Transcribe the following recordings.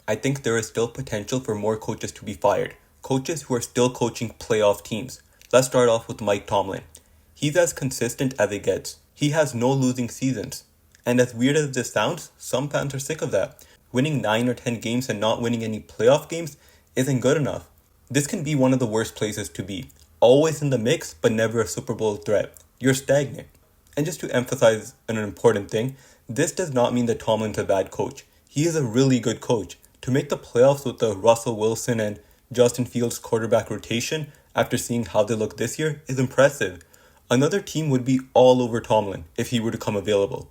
I think there is still potential for more coaches to be fired. Coaches who are still coaching playoff teams. Let's start off with Mike Tomlin. He's as consistent as it gets. He has no losing seasons. And as weird as this sounds, some fans are sick of that. Winning 9 or 10 games and not winning any playoff games isn't good enough. This can be one of the worst places to be. Always in the mix, but never a Super Bowl threat. You're stagnant. And just to emphasize an important thing, this does not mean that Tomlin's a bad coach. He is a really good coach. To make the playoffs with the Russell Wilson and Justin Fields quarterback rotation after seeing how they look this year is impressive. Another team would be all over Tomlin if he were to come available.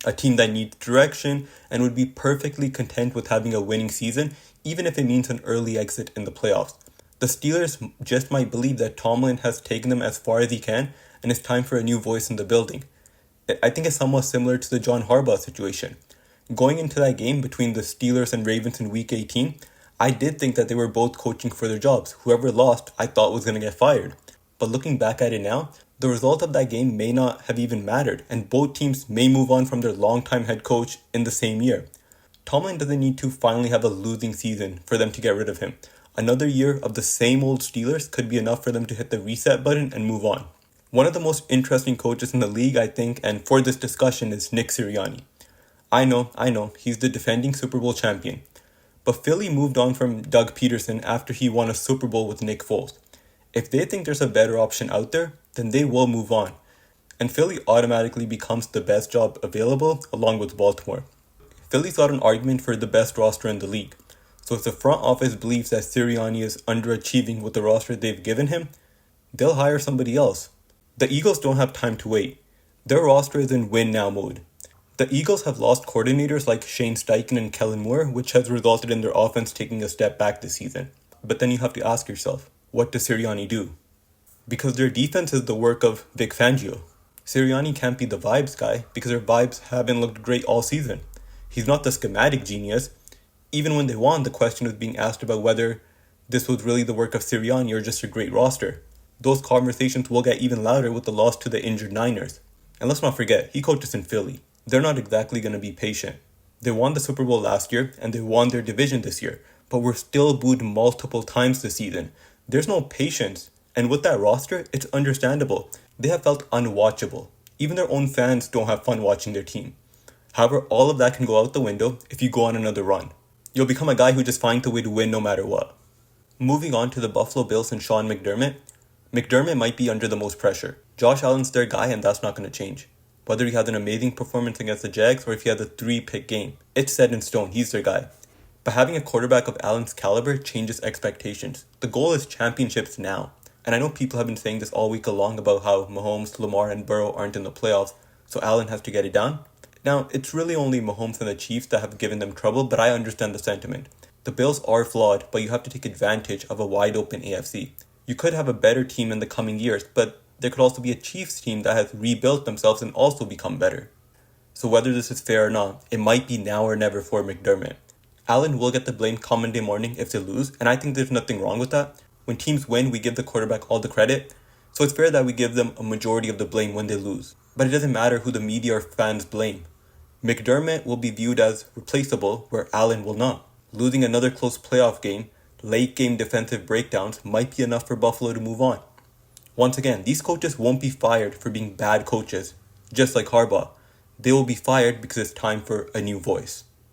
A team that needs direction and would be perfectly content with having a winning season, even if it means an early exit in the playoffs. The Steelers just might believe that Tomlin has taken them as far as he can and it's time for a new voice in the building. I think it's somewhat similar to the John Harbaugh situation. Going into that game between the Steelers and Ravens in Week 18, I did think that they were both coaching for their jobs. Whoever lost, I thought was going to get fired. But looking back at it now, the result of that game may not have even mattered, and both teams may move on from their longtime head coach in the same year. Tomlin doesn't need to finally have a losing season for them to get rid of him. Another year of the same old Steelers could be enough for them to hit the reset button and move on. One of the most interesting coaches in the league, I think, and for this discussion is Nick Sirianni. I know, he's the defending Super Bowl champion. But Philly moved on from Doug Peterson after he won a Super Bowl with Nick Foles. If they think there's a better option out there, then they will move on. And Philly automatically becomes the best job available along with Baltimore. Philly's got an argument for the best roster in the league. So if the front office believes that Sirianni is underachieving with the roster they've given him, they'll hire somebody else. The Eagles don't have time to wait. Their roster is in win-now mode. The Eagles have lost coordinators like Shane Steichen and Kellen Moore, which has resulted in their offense taking a step back this season. But then you have to ask yourself, what does Sirianni do? Because their defense is the work of Vic Fangio. Sirianni can't be the vibes guy because their vibes haven't looked great all season. He's not the schematic genius. Even when they won, the question was being asked about whether this was really the work of Sirianni or just a great roster. Those conversations will get even louder with the loss to the injured Niners. And let's not forget, he coaches in Philly. They're not exactly going to be patient. They won the Super Bowl last year and they won their division this year, but were still booed multiple times this season. There's no patience. And with that roster, it's understandable. They have felt unwatchable. Even their own fans don't have fun watching their team. However, all of that can go out the window if you go on another run. You'll become a guy who just finds a way to win no matter what. Moving on to the Buffalo Bills and Sean McDermott. McDermott might be under the most pressure. Josh Allen's their guy and that's not going to change. Whether he had an amazing performance against the Jags or if he had a 3-pick game, it's set in stone. He's their guy. But having a quarterback of Allen's caliber changes expectations. The goal is championships now. And I know people have been saying this all week long about how Mahomes, Lamar, and Burrow aren't in the playoffs, so Allen has to get it done. Now, it's really only Mahomes and the Chiefs that have given them trouble, but I understand the sentiment. The Bills are flawed, but you have to take advantage of a wide-open AFC. You could have a better team in the coming years, but there could also be a Chiefs team that has rebuilt themselves and also become better. So whether this is fair or not, it might be now or never for McDermott. Allen will get the blame come Monday morning if they lose, and I think there's nothing wrong with that. When teams win, we give the quarterback all the credit, so it's fair that we give them a majority of the blame when they lose. But it doesn't matter who the media or fans blame. McDermott will be viewed as replaceable, where Allen will not. Losing another close playoff game, late game defensive breakdowns might be enough for Buffalo to move on. Once again, these coaches won't be fired for being bad coaches, just like Harbaugh. They will be fired because it's time for a new voice.